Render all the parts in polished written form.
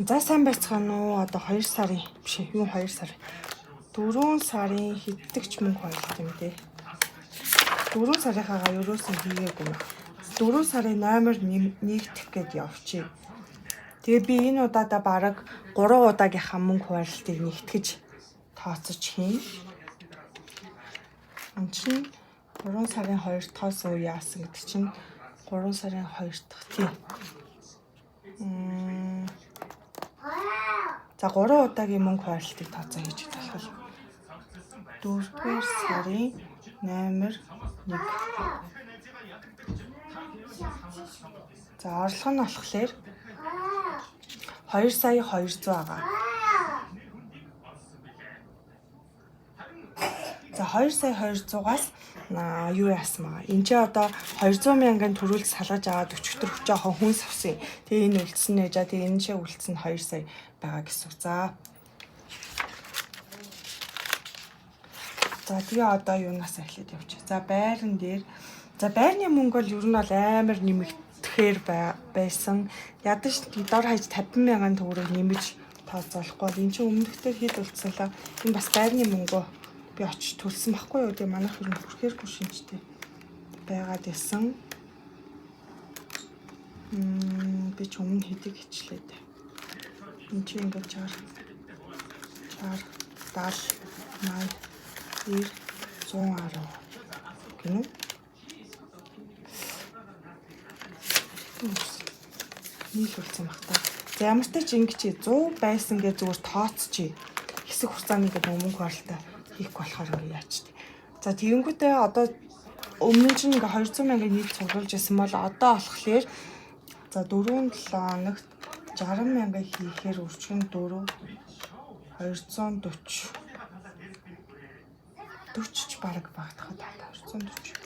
За сайн байцгаана уу? Одоо 2 сарын биш юу 2 сарын 4 сарын хэддэгч мөнгө байлт юм дээ. 4 сарынхаагаа ерөөсөө хийгээгүй юм. 4 сарын 8-аар нэгдэх гээд явчих. Тэгээ би энэ удаадаа бараг 3 удаагийнхаа мөнгө хуваарлтыг нэгтгэж тооцож хийн. Ан чинь 3 сарын 2 тоос уу яасан гэдэг чинь 3 сарын 2 дахь тийм. За 3 удаагийн мөнгө хуваарлтыг тооцоо хийж болох. 4-р сарын 8-аар 1. За орлого нь болохоор 2 сая 200 байгаа. За 2 сая 200-аас юу яасан маа. Энд чи одоо 200 мянган төрүүлж салгаж аваад өчигдөр жоохон хүн савсан. Тэгээ энэ үлдсэн нэ жаа тэгээ энэ шиг үлдсэн 2 сая байгаа гэсэн үг. За тэгээ одоо юунаас эхлээд явчих. За байран дээр. За байрны мөнгө бол ер нь бол амар нэмэгдэхээр байсан. Ядаж дор хаяж 50 мянган төгрөг нэмэж тооцоолохгүй. Энд чинь өмнөхдөр хэд үлдсэлээ. Энэ бас байрны мөнгө би очиж төлсөн байхгүй юу? Тэгээ манайх ер нь бүрхээргүй шинжтэй байгаад исэн. Би ч өмнө хэдийг хичлээ дээ. Энд чинь ингээд 60 70 80 90 110 гэнэ. Нийлүүлсэн баг та. За ямар ч ч ингэж 100 байсан гэж зүгээр тооцчих. Хэсэг хугацааны гэдэг мөнгө хуваарлтаа хийх болохоор ингэ яачдаг. За тэгэнгүүтээ одоо өмнө нь чинь ингээ 200 мянган нийт цуглуулж байсан бол одоо болохоор за 4-7 хоногт 60 мянган хийхээр өрчгөн 4 240 40 ч бараг багтахад 240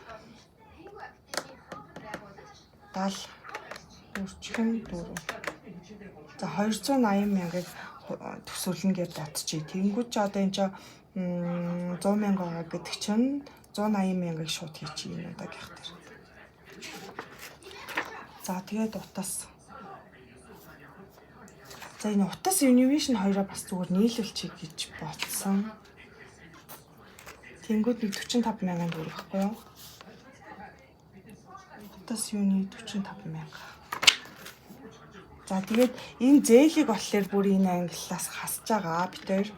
70 өрчгөн 4 за 280 мянгаыг төсөөлнө гэж бодчих. Тэнгүүд ч одоо энэ ч 100 мянга гэдэг чинь 180 мянгаыг шууд хийчих юм удаа гэх тэр. За тэгээд утас. За энэ утас Univision 2-аа бас зүгээр нийлүүлчих гэж бодсон. Тэнгүүд нэг 45 мянган төгрөг байхгүй юу? Утас юуны 45 мянга. За тэгээд энэ зээлийг болохоор бүр энэ ангиллаас хасж байгаа битээр.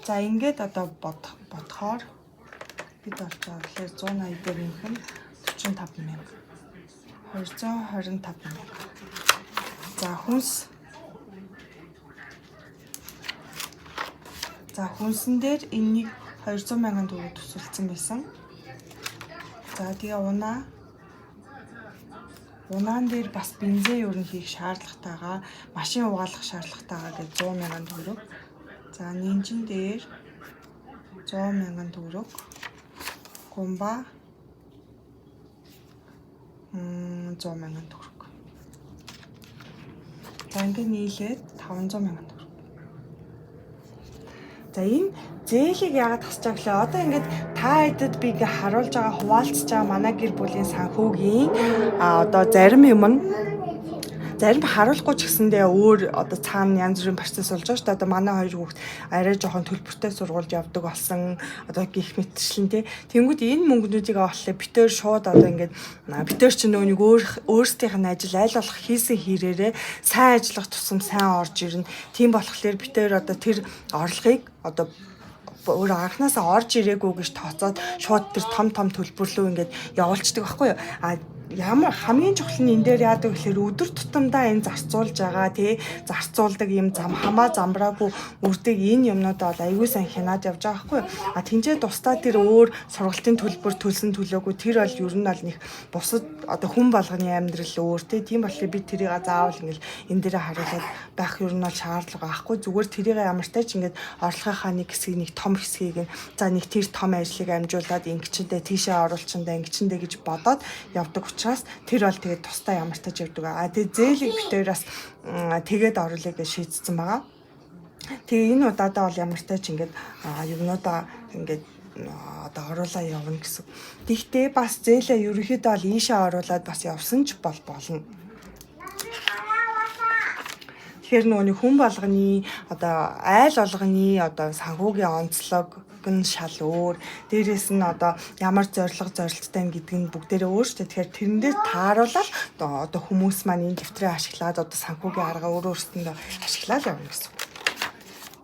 За ингээд одоо бодохоор бид болж байгаа гэхээр 180 дээр нөх нь 45 мянга. 225 мянга. За хүнсэн дээр энэнийг 200 мянган төгрөг төсөлдсөн байсан. За тэгээ унаан дээр бас бензин ер нь хийх шаардлагатайгаа, машин угаалгах шаардлагатайгаа гэж 100 мянган төгрөг. За нинжин дээр 100 мянган төгрөг. Гумба 100 мянган төгрөг. За ингээд нийлээд 500 мянган төгрөг. За энэ зээлийг яагаад тасч байгаа гэхлээр одоо ингээд та хэдэд би ингээ харуулж байгаа хуваалцж байгаа манай гэр бүлийн санхүүгийн одоо зарим харуулахгүй ч гэсэндээ өөр одоо цаана янз бүрийн процесс болж байгаа шүү дээ. Одоо манай хоёр хүүхд арай жоохон төлбөртэй сургуульд явдаг болсон. Одоо гих мэтчлэн тий. Тэнгүүд энэ мөнгнүүдийг авахлаа битээр шууд одоо ингээд битээр ч нэг өөрсдийнх нь ажил аль болох хийсэн хэрээрээ сайн ажиллах тусам сайн орж ирнэ. Тийм болохоор битээр одоо тэр орлогыг одоо өөр анханасаа орж ирээгүй гэж тооцоод шууд тэр том төлбөрлөө ингээд явуулцдаг байхгүй юу? Ямар хамгийн чухал нь энэ дээр яадаг гэхээр өдөр тутамдаа энэ зарцуулж байгаа тий зарцуулдаг юм замбраагүй үрдэг энэ юмнууд бол аягүй сайн хянаад явж байгаа байхгүй юу? Тинжээ тусдаа тэр өөр сургалтын төлбөр төлсөн төлөөгүй тэр бол ер нь бол нэг бусад одоо хүн болгоны амьдрал өөр тий тийм болохоор би тэрийг заавал ингээл энэ дээрээ харуулад байх ер нь бол шаардлага байхгүй зүгээр тэрийг ямар ч тач ингээд орлогынхаа нэг хэсгийг нэг том хэсгийг за нэг тэр том ажлыг амжуулаад ингэчэндээ тийшээ оруулчиндаа ингэчэндээ гэж бодоод явдаг учраас тэр бол тэгээд тусдаа ямар ч тач явдаг. Тэгээд зээлийг битээрээс тэгээд оруулъя гэж шийдсэн байгаа. Тэгээ энэ удаадаа бол ямар ч тач ингээд юмнуудаа ингээд одоо оруулаа явна гэсэн. Тэгтээ бас зээлээ ерөнхийдөө л ийшээ оруулаад бас явсан ч болно. Тэгэхээр нөгөө хүн болгоны одоо айл болгоны одоо санхүүгийн онцлог нь шал өөр. Дээрээс нь одоо ямар зорилттой гэдэг нь бүгдээрээ өөр шүү дээ. Тэгэхээр тэрэн дээр тааруулаад одоо хүмүүс маань энэ дэвтрээ ашиглаад одоо санхүүгийн арга өөрөөсөндөө ашиглаад явна гэсэн.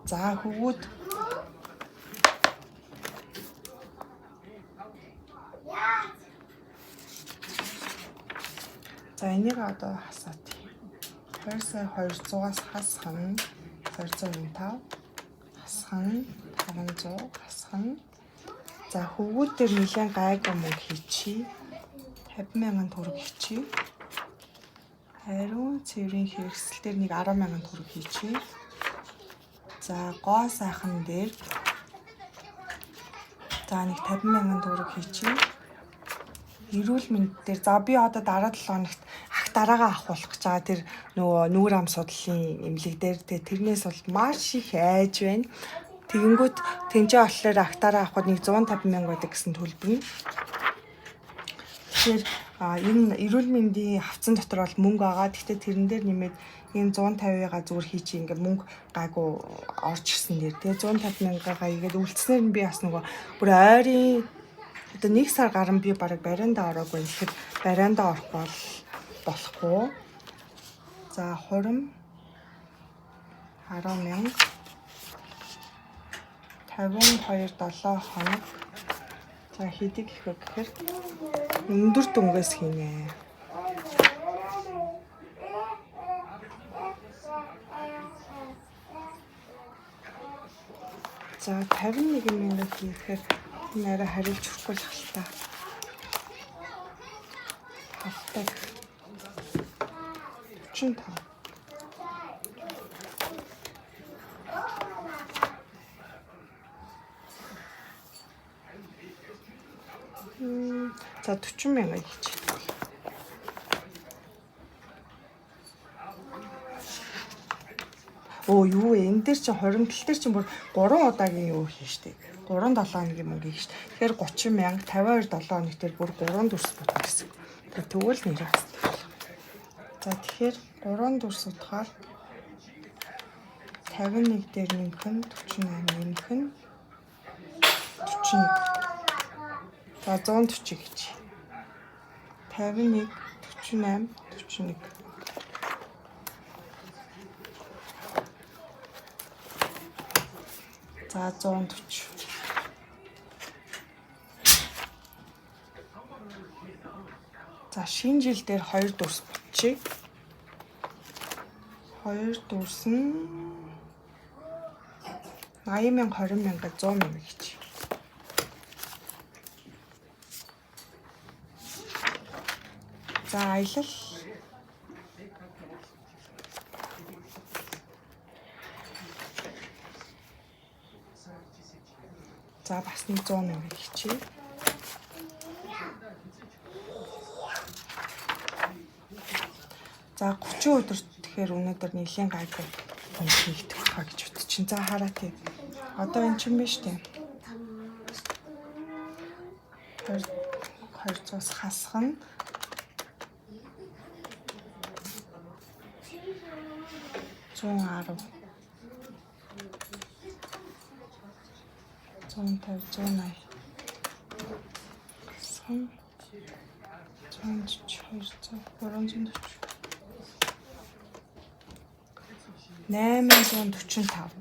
За хөвгүүд за энийг одоо хасаад 2,200-аас хасгана 295 хасгана 500 хасгана. За хөвгүүд дээр нэлээд гайгүй мөнгө хийчихье. 50,000 төгрөг хийчихье. Хариу цэврийн хэрэгсэл дээр нэг 10,000 төгрөг хийчихье. За гоо сайхан дээр за нэг 50,000 төгрөг хийчихье. Эрүүл мэнд дээр за би одоо дараа 7 хоногт ах дараагаа авахулах гэж байгаа тэр нөгөө нүүр ам судлалын эмнэлэг дээр тэрнээс бол маш их айж байна. Тэгэнгүүт тэнцээ болохоор актаараа авахд нэг 150,000 байдаг гэсэн төлбөр нь. Тэгэхээр энэ эрүүл мэндийн хавцан дотор бол мөнгө байгаа. Гэхдээ тэрэн дээр нэмээд энэ 150-ыг зүгээр хийчих ингээд мөнгө гайгүй орж ирсэн дээр. Тэгээ 150,000-гаа игээд үлдснээр нь би бас нөгөө бүр ойрын одоо 1 сар гарan би бараг барианда ороогүй. Тэгэхээр барианда орох болохгүй. За хурим 10,000 52-7 хоног. За хэдийг их вэ гэхээр өндөр дүнгээс хийнэ. За 51,000 хийхээр нэрэ харилж өгөхгүй л хальтаа. Хавтаг 45. За 40,000 хийчих. Оо юу вэ? Энэ дээр чинь хоримтал дээр чинь бүр 3 удаагийн юу хийн штэ. 3-7 хоногийн мөнгө хийн штэ. Тэгэхээр 30,000 52-7 хоног дээр бүр 3 дүрс бодно гэсэн. Тэгвэл нэрээ хасдаг. За тэгэхээр 3 дүрс утгаар 51 дээр нэмэх нь 48 нэмэх нь 41. За 140 гэж. 51 48 41. За 140. За шинэ жил дээр 2 дүрс бүтчихье. 2 дүрс нь 80,000 20,000 100,000 гэж. За аялал за бас нэг 100,000 хийчихье. За 30 өдөр тэгэхээр өнөөдөр нэлийн гайгүй хийгдэх баха гэж бодчих. За хараа тий. Одоо эн чинь биш тий. 200-аас хасгана. 110 150 180 340 845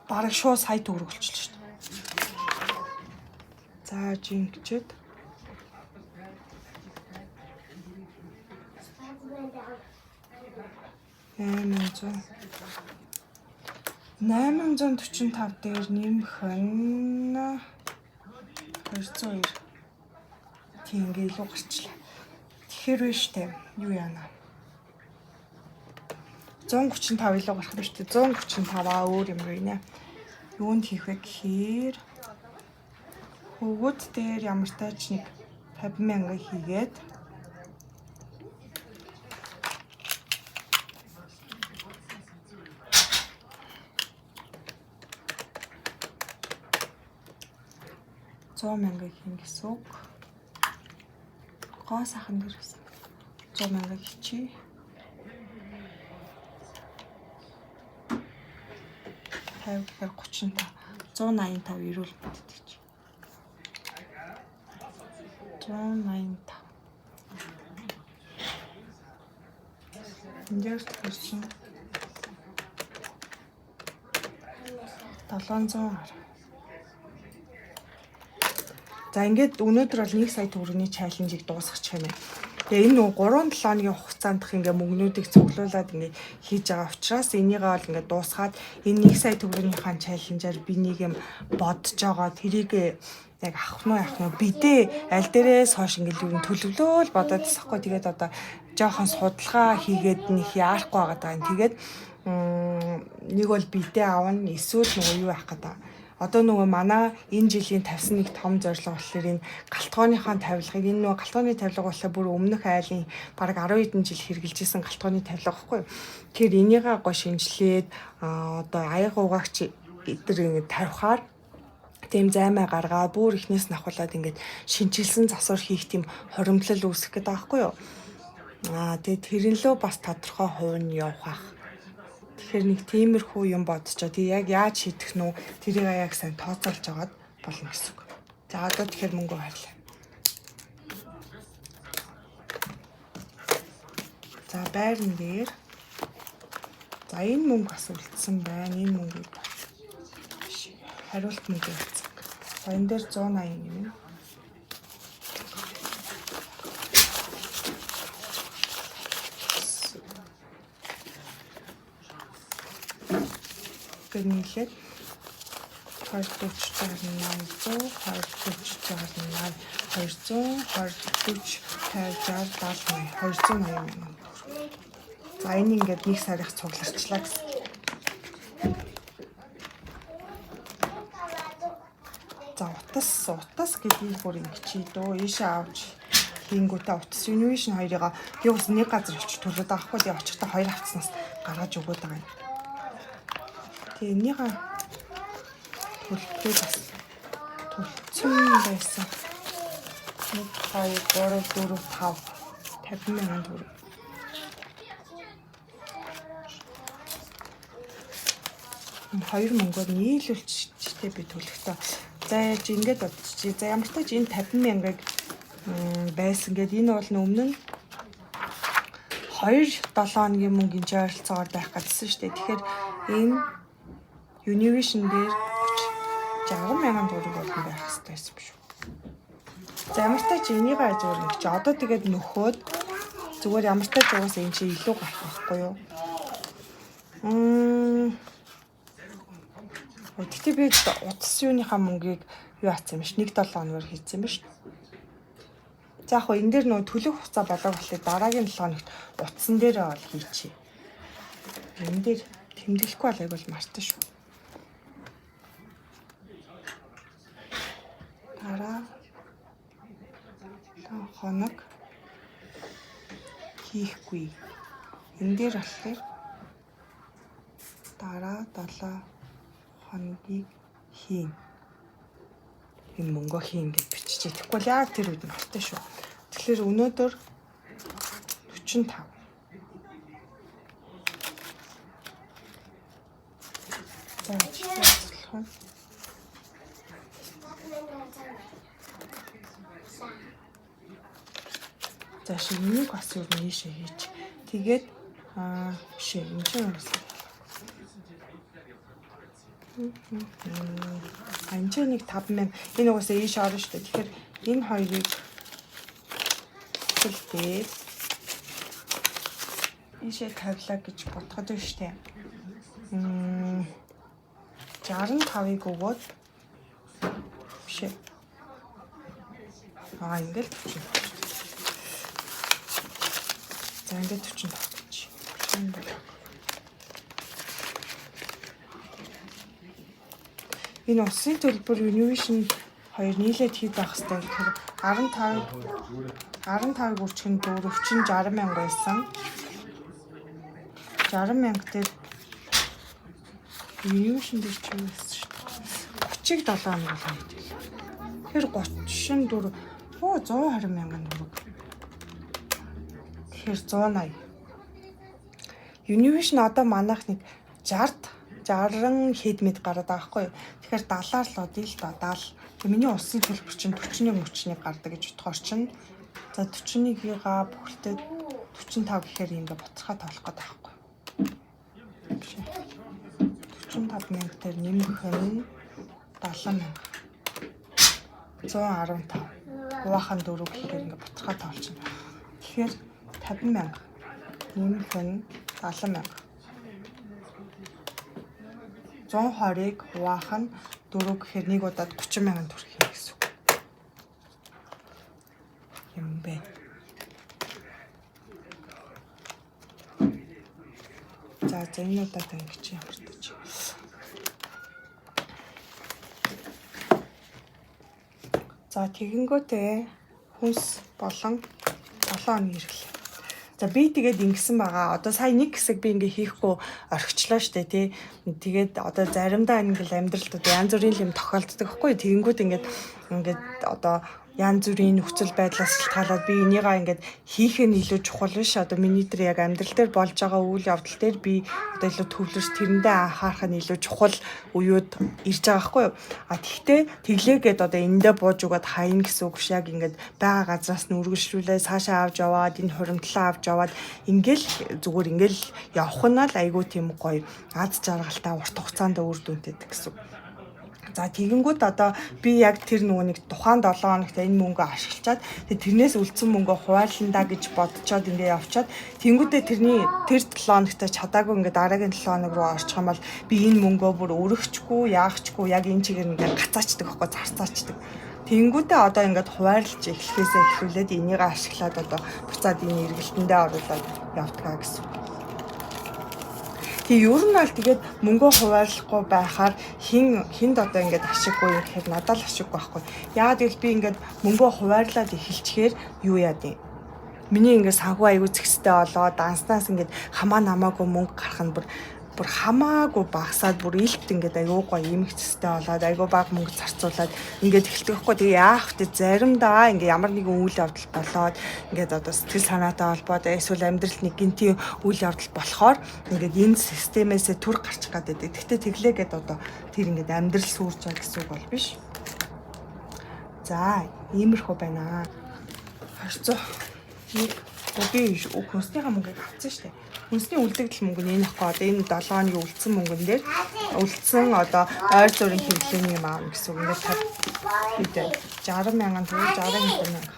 бараг шууд сая төгрөг болчихлоо шүү дээ. За жинкчэд 845 дээр нэмэх нь 202 тийм ингээ илүү гарчлаа. Тэгэхээр биш үү? Юу яана? 135 илүү гарах биш үү? 135 өөр юм байна. Юунд хийх вэ гэхээр хөвгүүд дээр ямар тач нэг 50,000 хийгээд 100,000 хийн гэсэн үг. Гоо сайхан дээрээс 100,000 хичээ. 50 гэхээр 35. 185 эрүүл мэндэд гэж. 185. Эндээс төрсөн 710. За ингээд өнөөдөр бол 1 сая төгрөгийн чаленжийг дуусгах юм. Тэгээ энэ 3-7 хоногийн хугацаанд ингээ мөнгнүүдийг цуглуулад ингээ хийж байгаа учраас энийгээ бол ингээ дуусгаад энэ 1 сая төгрөгийнхаа чаленжаар би нэг юм бодож байгаа. Тэрийг яг авах нь бидээ аль дээрээс хойш ингээ юу төлөвлөөл бодоод тасахгүй. Тэгээд одоо жоохон судалгаа хийгээд нэг яарахгүй байгаа даа. Тэгээд нэг бол бидээ авна, эсвэл нөгөө юу яах гэдэг. Одоо нөгөө манай энэ жилийн тавьсан нэг том зорилго болохоор энэ галтгооныхаа тавилгыг энэ нөгөө галтгооны тавилга болохоор бүр өмнөх айлын бараг 10 хэдэн жил хэрэгжилжсэн галтгооны тавилга байхгүй. Тэгэхээр энийгээ гоо шинжилээд одоо аяга угаагч эдгээр ингэ тавихаар тийм займаа гаргаад бүр ихнээс нь ахуулаад ингээд шинжилсэн засвар хийх тийм хоримтлал үүсэх гэдэг байхгүй юу. Тэгээд тэрнлөө бас тодорхой хувь нь явах. Тэгэхээр нэг тиймэрхүү юм бодцоо. Тэг яг яаж шийдэх нь тэрийг яг сайн тооцоолж аваад болно гэсэн үг. За одоо тэгэхээр мөнгө харлаа. За байран дээр. За энэ мөнгө бас үлдсэн байна. Энэ мөнгөийг хариулт мөнгө үлдсэн. За энэ дээр 180 юм. Нийлээд 20 40 280. За энэ ингээд нэг сарих цугларчлаа гэсэн. За утас гэдгийг бүр ингэ чи дөө ийшээ авч хийнгүүтээ утас Univision 2-ыг би бас нэг газар очиж төлөөд авахгүй. Тэгээ очихдаа 2 авцснаас гаргаж өгөөд байгаа юм. Тэгээ энийгээ төлөлтөө бас төлцсөн байсан. 1 2 3 4 5 50,000 төгрөг. Хоёр мөнгөөр нийлүүлчихтэй би төлөхтэй. За яаж ингэж бодчих. За ямар ч тач энэ 50,000-ыг байсан гэд энэ бол өмнө нь 2-7 хоногийн мөнгөний ойролцоогоор байх гэсэн шүү дээ. Тэгэхээр энэ Univision дээр 60,000 төгрөг болно байх хэрэгтэй байсан юм шүү. За ямар ч тач энийг зүгээр нэг чи одоо тэгээд нөхөөд зүгээр ямар ч тач угаасаа энэ чи илүү гарах байхгүй юу? Тэгтээ би утас юуныхаа мөнгийг юу атсан юм биш 1-7 хоногор хийсэн юм биш. За яг энэ дээр нөө төлөх хугацаа болоо болохоор дараагийн 7 хоногт утсан дээр бол хийчихье. Энэ дээр тэмдэглэхгүй бол айгуул мартаа шүү. Дараа 7 хоног хийхгүй. Энэ дээр болохоор дараа 7 хоногийг хийн. Энэ мөнгө хийн гэж биччихээ. Тэгэхгүй л яг тэр үед мартаа шүү. Тэгэхээр өнөөдөр 45. За жишээлбэл за шинийг бас юу нээшээ хийж. Тэгээд биш энэ чинь бас анчаа нэг 5,000 энэ угаасаа ийш орно шүү дээ. Тэгэхээр энэ хоёрыг хэлбээд ийшээ тавилаа гэж бодоход байна шүү дээ. 65-ыг өгөөд биш ээ. Ингээл 40. За ингээд 45 гэж. Энэ усын төлбөр Univision 2 нийлээд хэд байх хэвээр тэгэхээр 15-ыг үрчхэн 4 өвчин 60,000 байсан. 60,000 дээр Univision дээр ч байсан шүү дээ. 30-ыг 7 хоног болгоо хийдэг. Тэгэхээр Тэгэхээр 34 120 мянган төгрөг. Тэгэхээр 180. Univision одоо манайх нэг 60 хэд мэд гараад байгаа байхгүй юу. Тэгэхээр 70-аар л одъё л доо 70. Миний улсын төлбөр чинь 41 гардаг гэж бодохоор чинь за 41-ийг бүхэлдээ 45 гэхээр ингээ буцахаа тоолох гээд байгаа байхгүй юу. 45 мянга дээр нэмэх нь 70 мянга. 115. Хуваахан 4 гэхээр ингээ буцахаа тоолчихно. Тэгэхээр 50 мянга. Нэмэх нь 70 мянга. 120-ыг хуваахан 4 гэхээр нэг удаад 30 мянган төгрөг юм гэсэн үг. Юм бэ. За энэ удаад ингэж ямартаж. За тэгэнгүүтээ хүнс болон 7 хоног ирлээ. За би тэгээд ингэсэн байгаа. Одоо сая нэг хэсэг би ингээ хийхгүй орхичлаа штэ тий. Тэгээд одоо заримдаа ингээл амьдралд одоо янз бүрийн юм тохиолддог байхгүй. Тэгэнгүүт ингээд одоо янз бүрийн нөхцөл байдлаас шалтгаалаад би энийгээ ингээд хийх нь илүү чухал биш. Одоо миний дээр яг амьдрал дээр болж байгаа үйл явдал дээр би одоо илүү төвлөрч тэрэндээ анхаарах нь илүү чухал үеуд ирж байгаа байхгүй юу. А тэгтээ тэглээгээд одоо эндээ бууж угаад хайна гэсэн үг биш. Яг ингээд байгаа газраас нь үргэлжлүүлээ цаашаа авч яваад энэ хуримтлаа авч яваад ингээл зүгээр ингээл явах нь л айгүй тийм гоё аз жаргалтай урт хугацаанд үр дүнтэй гэсэн үг. За тэгэнгүүт одоо би яг тэр нөгөө нэг тухайн 7 хоногт энэ мөнгөө ашиглачаад тэрнээс үлдсэн мөнгөө хуваарландаа гэж бодцоод ингээ явчаад тэнгүүтээ тэр 7 хоногт чадаагүй ингээ дараагийн 7 хоног руу орчих юм бол би энэ мөнгөө бүр өргөчгүй яахчгүй яг энэ чигээр ингээ гацаачдаг байхгүй зарцаачдаг. Тэнгүүтээ одоо ингээд хуваарлж эхлэхээсээ эхлүүлээд энийг ашиглаад одоо буцаад энэ эргэлтэндээ оруулаад явдгаа гэсэн. Тэг ер нь бол тэгээд мөнгөө хуваарлахгүй байхаар хинд одоо ингээд ашиггүй юм гэхээр надад л ашиггүй байхгүй. Яагаад гэвэл би ингээд мөнгөө хуваарлаад эхэлчихээр юу яа дээ. Миний ингээд санхүү аягүй зэгстэй болоо данснаас ингээд хамаа намаагүй мөнгө гарах нь бүр хамаагүй багасаад бүр илт ингээд аягүй гоё юм хэцтэй болоод аягүй баг мөнгө зарцуулаад ингээд эхэлдэг байхгүй. Тэгээ яах вэ? Заримдаа ингээд ямар нэгэн үйл явдал болоод ингээд одоо сэтгэл санаатай холбоотой эсвэл амьдралд нэг гинти үйл явдал болохоор ингээд энэ системээсээ түр гарчих гад байдаг. Гэхдээ тэглээгээд одоо тэр ингээд амьдрал сүрж байгаа гэсэн үг бол биш. За, иймэрхүү байна. 200 би хүнснийхаа мөнгөийг авсан шүү дээ. Хүнсний үлдэгдэл мөнгө нь энэ ахгүй одоо энэ 7 хоногийн үлдсэн мөнгөн дээр үлдсэн одоо ойр зүрийн хэрэглээний юм аав гэсэн үг. Ингээд 60 мянган төгрөг 60 мянга.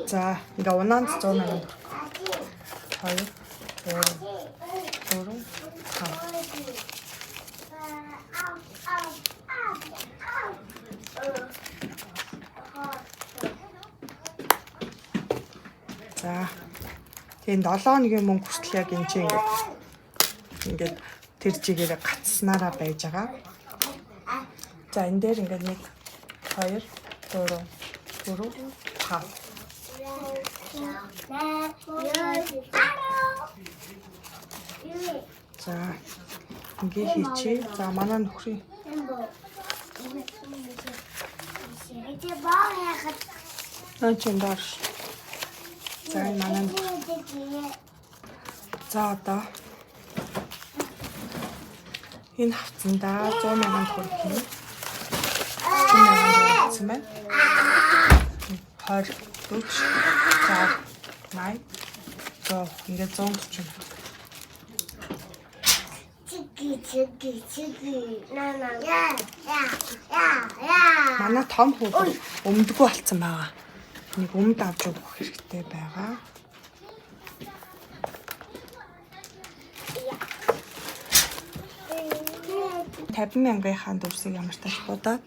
За ингээ унаанд 100 мянган төгрөг. 2 3 5. За тийм 7 хоногийн мөнгө хүртэл яг энэ чинь ингээд тэр чигээр гацснараа байж байгаа. За энэ дээр ингээд 1 2 3 4 5. За ингээ хийчээ. За манай нөхрийн чин доош. За манай за одоо энэ хавцандаа 100 мянган төгрөг хийнэ. 100 мянган төгрөг гэсэн байна. 20 40 60 80 100 ингээд 140. Манай том хүү өмдгөө болцсон байгаа. Нэг өмд авч өгөх хэрэгтэй байгаа. $50 мянгийнхаа дүрсийг ямар тааш будаад.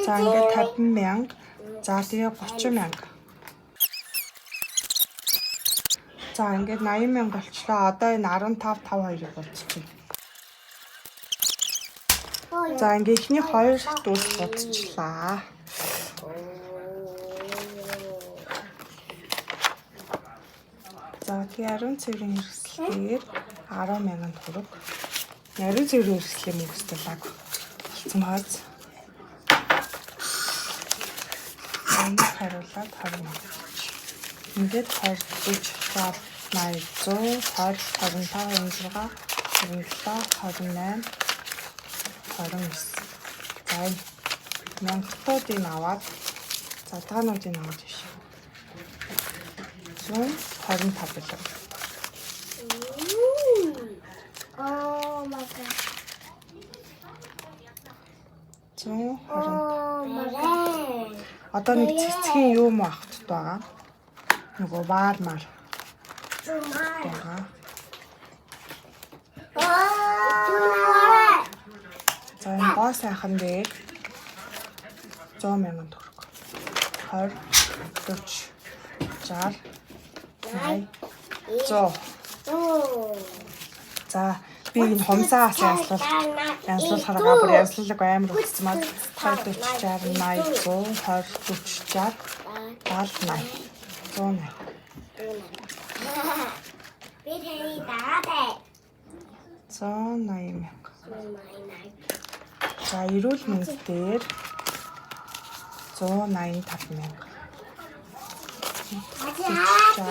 За ингээд 50 мянга. За тэгээ 30 мянга. За ингээд 80 мянга болчлоо. Одоо энэ 15.52 болчихсон. За ингээд ихний 2 дүрс бодчихлаа. За тэгээ 10 цэврийн хэрэгслээр 10 мянган төгрөг. Нарийн зэрэг өрсөлдөг юм өстэй лаг болсон бааз. Энд харуулаад 20. Ингээд 20, 40, 60, 80, 100, 20, 25, 26, 27, 28, 29. За энэ мянгатуудыг аваад задгаануудыг аваад биш. 125 билүү. Oh my god. 120. Одоо нэг цэцгийн юу муу авахт байгаа. Нөгөө баар мар. байгаа. За энэ гоо сайхан дээр 100,000 төгрөг. 20, 40, 60, 80, 100. За би энэ хумсаас янзлуулахаараа бүр янзлуулаг амар өгсөн маа 20, 40, 60, 80, 100, 20, 40, 60, 80, 180. Би тариадаа. 180,000. За эрүүл мэнд дээр 185,000. 180,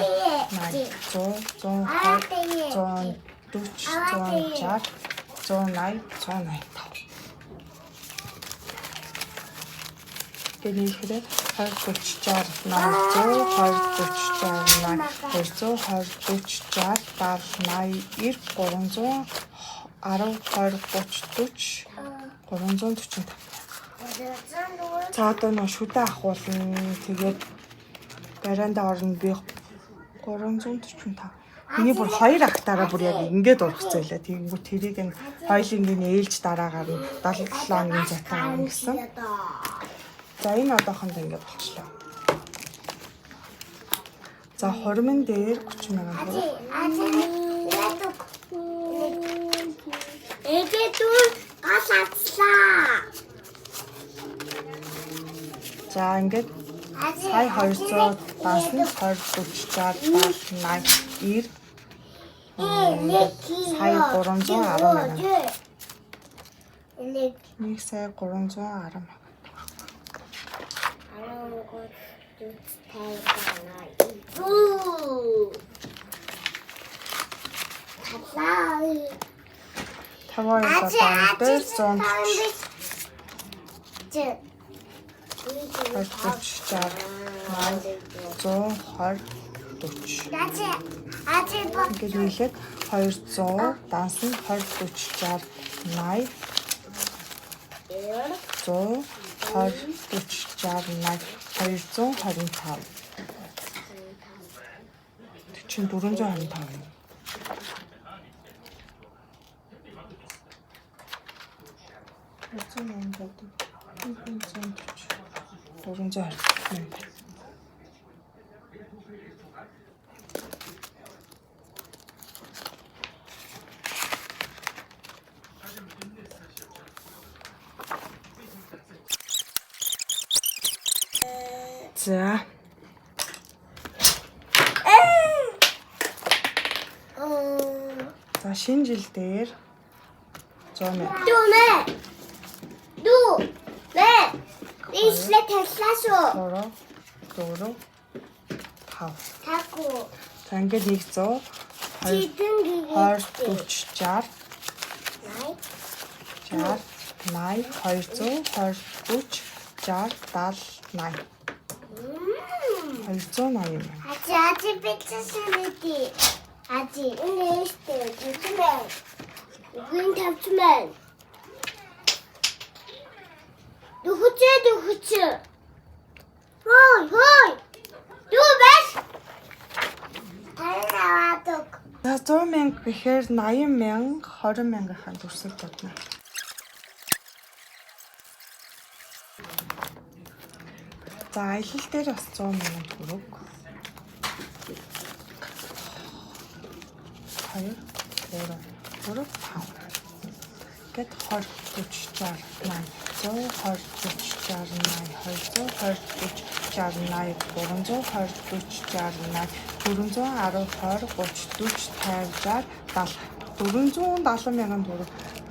345. За одоо нөө шүдэ ахуулна. Тэгээд барианда орно би 345. Миний бүр 2 актаараа бүр яг ингээд ургацсан лээ. Тэгэнгүүт тэрийг нь хоёлынгийн ээлж дараагаар нь 77 хоногийн зайтай авна гэсэн. За энэ одоохондоо ингээд болчихлоо. За хормон дээр 30,000 төгрөг. Эгэдүүл гасацлаа. За ингээд сая 200 дансны 20, 40, 60, 70, 80, 90. Сая 310,000. Нэг сая 310,000. Таван дээр 100. 120. Ингээд нийлээд 200 данс нь 20, 40, 60, 80, 100, 20, 40, 60, 80, 225. 425. За. За шинэ жил дээр 100,000. Ишлэ таллаашуу. 4, 5. Таку. За ингээд 100, 20, 40, 60, 60, 80, 200, 20, 40, 60, 70, 80. 280,000. 아직 삐치시리디. 아직 이네스테 주면. 우린 잡주면. 누구지? 호이. 누구지? 달라와도. За 100,000 гэхээр 80,000, 20,000 ханд үрсэл бодно. За аялал дээр бас 100,000 төгрөг. 2, 3, 4, 5. Гэт 20, 40, 60, 80, 100, 20, 40, 60, 80, 100, 20, 40, 60, 80, 410, 20, 30, 40, 50, 60, 70. 470,000 төгрөг.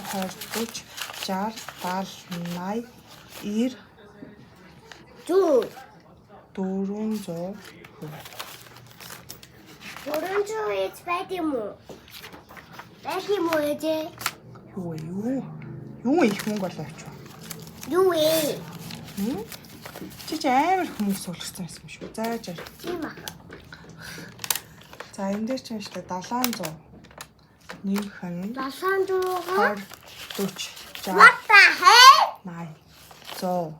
40 60 70 80 Зүү. 400 400 ээж байд юм уу? Байх юм уу ээж? юу их мөнгө болоо очив. Юу ээ? Чи амар хүмүүс суулгасан юм шүү. Зааж. Тийм аа. За энэ дээр чинь штэ 700 нэмэх нь 700-аа 40 60 What the hell? 80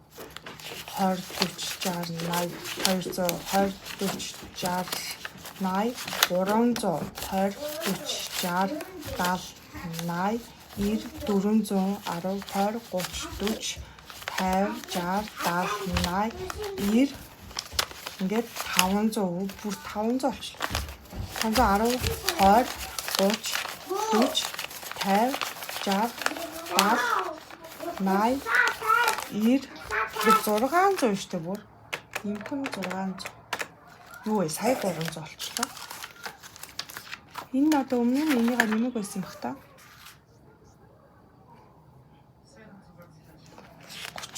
100 20 40 60 80 200 40 60 80 320 40 60 70 90 410 40 40 50 60 70 80 90 ингээд 500 бүр 500 болчихлоо. 510 20 30 40 50 60 70 80 600 штэ бүр. Нэмхэн 600. Юу вэ? Сая 300 болчихлоо. Энэ одоо өмнө нь энийгээ нэмэг байсан бах та.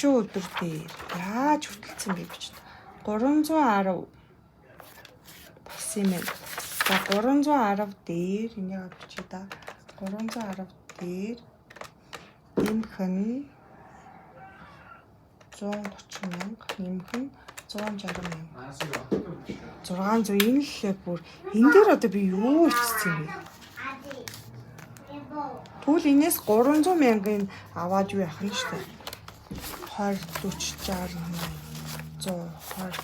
30 өдөр дээр яаж хөтөлсөн бэ гэж. 310 бас юм ээ. За 310 дээр энийг бичиж да. 310 дээр нэмхэн 130 мянга, нэмхэн 160 мянга. 600 энэ лээ бүр. Энэ дээр одоо би юу хийсэн юм бэ? Тэгвэл энэс 300 мянгаыг аваад юу яах нь штэ. 20 40 60 100 20 40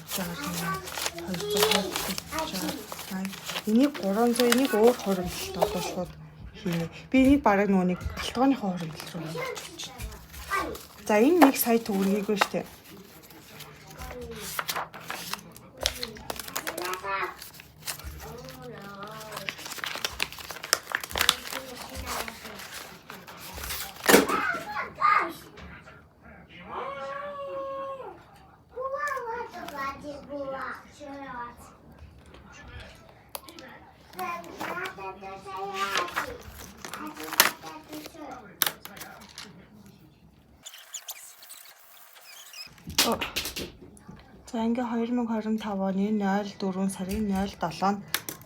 60 220 энийг 300 энийг өөр хөрөнгөлт одоо шууд хийнэ. Би энийг бараг нүуник галтгооныхоо хөрөнгөлт рүү оруулчих. За энэ нэг сая төгрөгийг вэ штэ. За ингээ 2025 оны 04 сарын 07-нд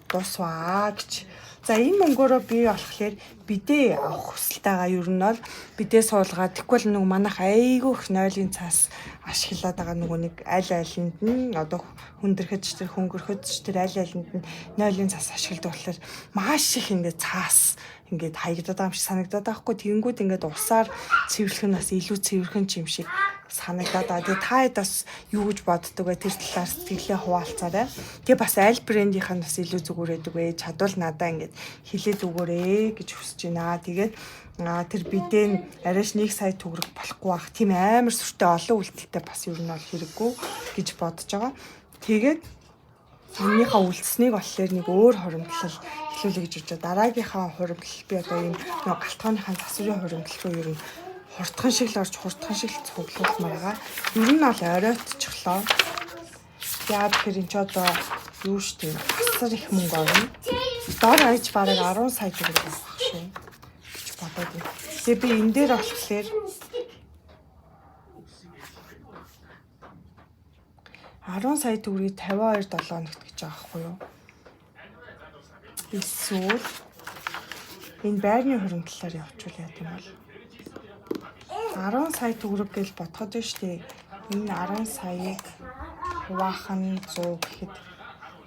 дуусваа гэж. За энэ мөнгөөрөө би болохоор бидээ авах хүсэлтэйгаа ер нь бол бидээ суулгаад тэгвэл нэг манайх айгүй их нойлын цаас ашиглаад байгаа нөгөө нэг аль айланд нь одоо хүндрэхэд тэр хөнгөрөхөд тэр аль айланд нь нойлын цаас ашигладаг болохоор маш их ингээ цаас ингээд хаягдаад байгаа юм шиг санагдаад байгаа хгүй. Тэгэнгүүт ингээд усаар цэвэрлэх нь бас илүү цэвэрхэн юм шиг санагдаад байгаа. Тэгээ та хэд бас юу гэж боддог вэ? Тэр талаар сэтгэлээ хуваалцаарай. Тэгээ бас аль брендийнх нь бас илүү зүгээр байдаг вэ? Чадвал надаа ингээд хэлээд өгөөрэй гэж хүсэж байна. Тэгээд тэр бидэн арайш 1 сая төгрөг болохгүй бах. Тийм амар сүртэй олон үйлдэлтэй бас ер нь бол хэрэггүй гэж бодож байгаа. Тэгээд энийхээ үлдсэнийг болохоор нэг өөр хуримтлал эхлүүлэх гэж бодож байгаа. Дараагийнхаа хуримтлал би одоо ийм нэг галтгооныхаа засварын хуримтлал руу ер нь хурдхан шиг л орж хурдхан шиг л цуглуулмаар байгаа. Ер нь бол оройтчихлоо. Яа тэгэхээр энэ ч одоо юу штэ асар их мөнгө орно. Дор хаяж бараг 10 сая төгрөг авах шүү гэж бодоод байна. Тэгээ би энэ дээр болохоор 10 сая төгрөгийг 52 хоногт гэж байгаа хгүй юу? Эсвэл энэ байрны хуримтлалаар явуучвал яа гэм бол 10 сая төгрөг гэж бодоход нь штэ. Энэ 10 саяыг хуваах нь 100 гэхэд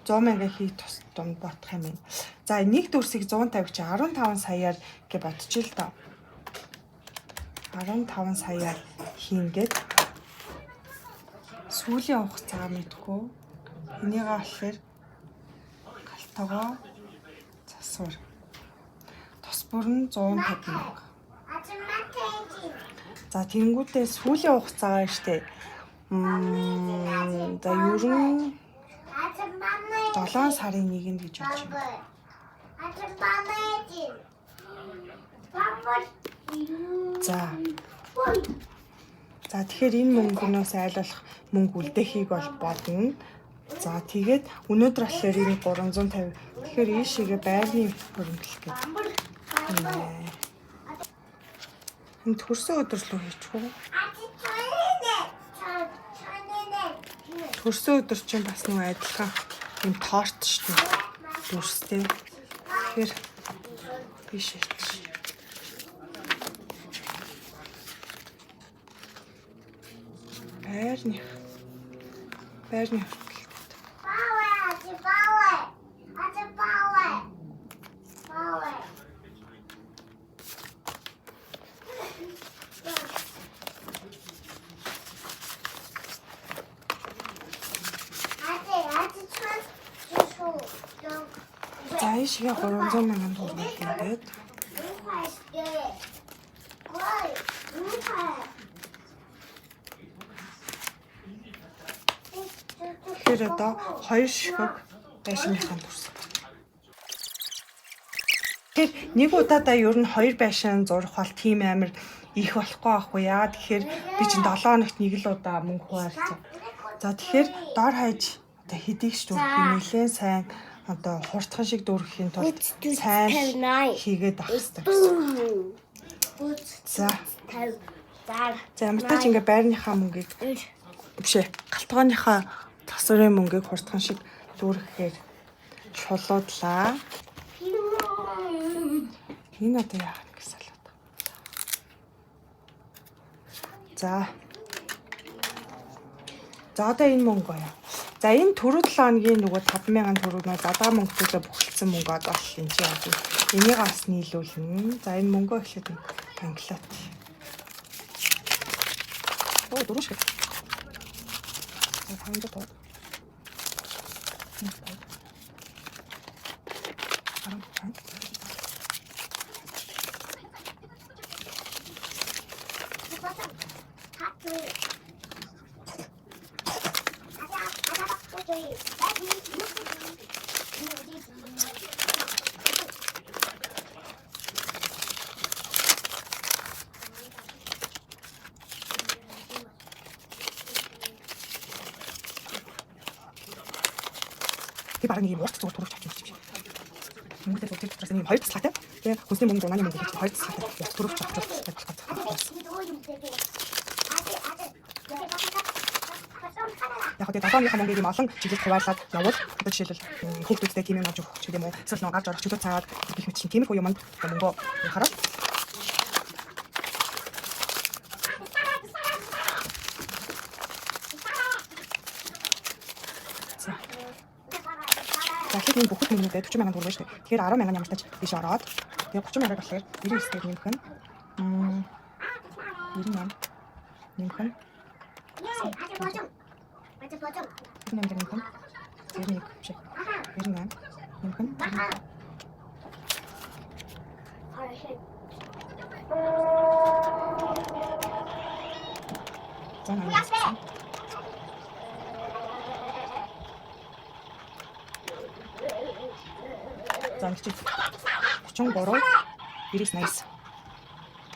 100 мянга хийх тусдам бодох юм байна. За нэг дүрсийг 150 чи 15 саяар гэж бодчих л доо. 15 саяар хийнгээд сүүлийн хугацаа мэдгүй. Энийгээ болохоор галтогоо засвар. Тус бүр нь 150 мянга. За тэнгүүдээ сүүлийн хугацаагаар штэ. За ер нь 7 сарын 1-нд гэж бодож байна. За тэгэхээр энэ мөнгөнөөс айлуулах мөнгө үлдээхийг бол бодно. За тэгээд өнөөдөр болохоор энэ 350. Тэгэхээр ийшээгээ байрны хөрөнгөлөх гэдэг. Энэ төрсөн өдөр рүү хийчихв. Төрсөн өдөр чинь бас нэг адилхан юм торт шүү дээ. Дүрстэй. Тэгэхээр биш ээ. Байрны за ийшээ 300 мянган төгрөг гэдэг. Тэгэхээр одоо 2 ширхэг байшинныхаа төрсөн. Тэгэхээр нэг удаадаа ер нь 2 байшин зурх бол тийм амар их болохгүй байхгүй яа. Тэгэхээр би чинь 7 хоногт нэг л удаа мөнгө хуваалцав. За тэгэхээр доор хаяж одоо хэдийгч дүрх нэлээд сайн одоо хурдхан шиг дүрхийн тулд сайн хийгээд авах хэрэгтэй. За ямар ч ингээ байрныхаа мөнгийг бишээ галтгооныхаа тасварын мөнгийг хурдхан шиг дүрхэхээр шулуудлаа. Энэ одоо яах вэ гэсэн салаад. За одоо энэ мөнгө байна. За энэ түрүү 7 хоногийн нөгөө 5,000 төгрөгнөө задаа мөнгө төлөө бүхэлдсэн мөнгө одоо л энэ чинь яа. Энийг бас нийлүүлнэ. За энэ мөнгөө эхлээд англиат. Оо дөрөв шиг. За 500 тоо. Тэг бараг нэг юм урт зүгээр төрөж авчих юм. Мөнгөтэй зөв учраас энэ 2 цэцлэгтэй. Тэгээ хүнсний мөнгө дунааны мөнгө гэж 2 цэцлэгтэй урт төрөж авчих. Яг одоо дагааны мөнгөийг юм олон жилд хуваарлаад явуул. Одоо жишээлбэл хүүхдүүдтэй тийм юм авч өгч гэдэг юм уу? Эсвэл нэг гарч орох чөлөө цаад гэх мэт чинь тиймэрхүү юмд мөнгө хараад. Тэгэхээр энэ бүхэл мөнгөдөө 40,000 төгрөг шүү дээ. Тэгэхээр 10,000 ямар тач биш ороод Тэгээ 30 мянга болохоор 99-ээр нэмэх нь 98 нэмэх нь 98 нэмэх нь 91 биш 98 нэмэх нь за ингэж 33 99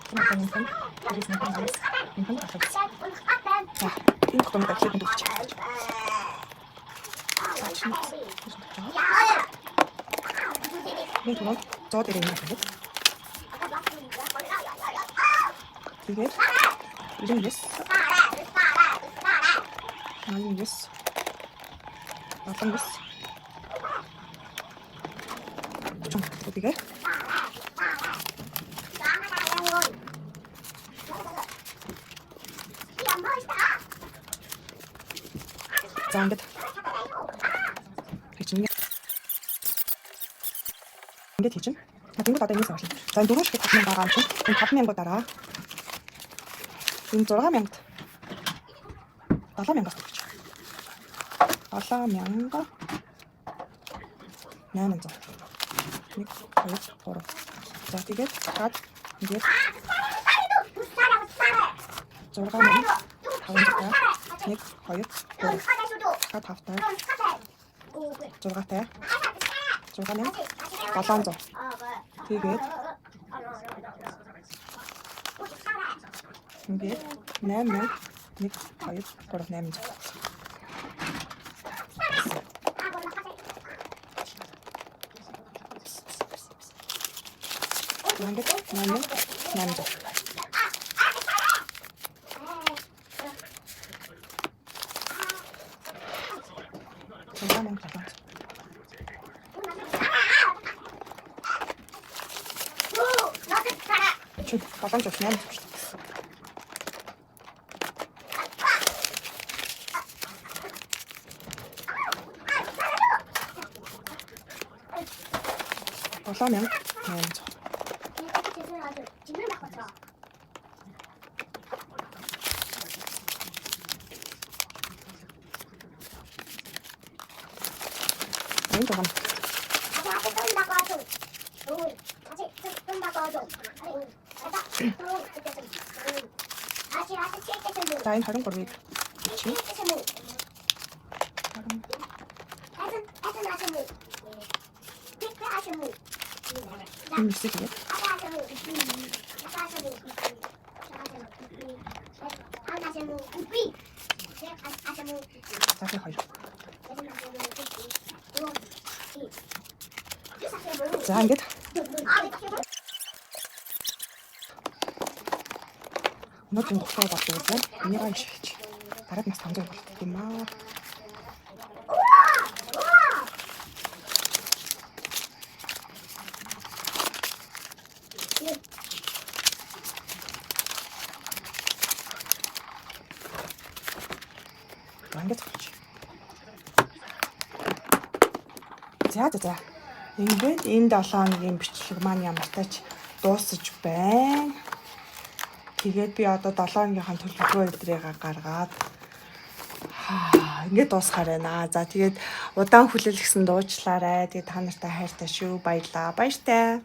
Тэмхэн 99 Тэмхэн ахаж. За, энэ комент ахлаад өгч. Нэг нь зоод ирэх юм байна. Тэгээд ирэнэс. Наанэс. Батангас. Тэгээд за ингээд хийчихнэ. Ингээд хийчихнэ. Тэнгүүд одоо энэс авах. За энэ 4 шиг 5000 байгаа юм чинь. Энэ 5000 дараа энэ 6000 7000-аас төгч. 7000 800. 1 2 3. За тэгээд гад ингээд 6000 500 1 2 3 гад хавтаа 6-тай 6700 тэгээд ингээд 8000 1 2 3 800 ингээд 800 Балан жоо 8 шүү дээ. Балан 800. Энэ жоо. За энэ 23-ыг чи. Энэ үсэг яг. За тэр хоёр. За ингээд Нотын тухай бодвол энийг ашиглаж дараад нас 500 болт юм аа. Ингээд болж. За. Ингээд энэ 7 хоногийн бичлэг маань ямар тач дуусаж байна. Тэгээд би одоо 7 хоногийнхаа төлөвлөгөө өдрийг гаргаад ингээд дуусгаар байна. За тэгээд удаан хүлээлгэсэн дуучлаарай. Тэгээд та нартай хайртай шүү. Баярлаа. Баяртай.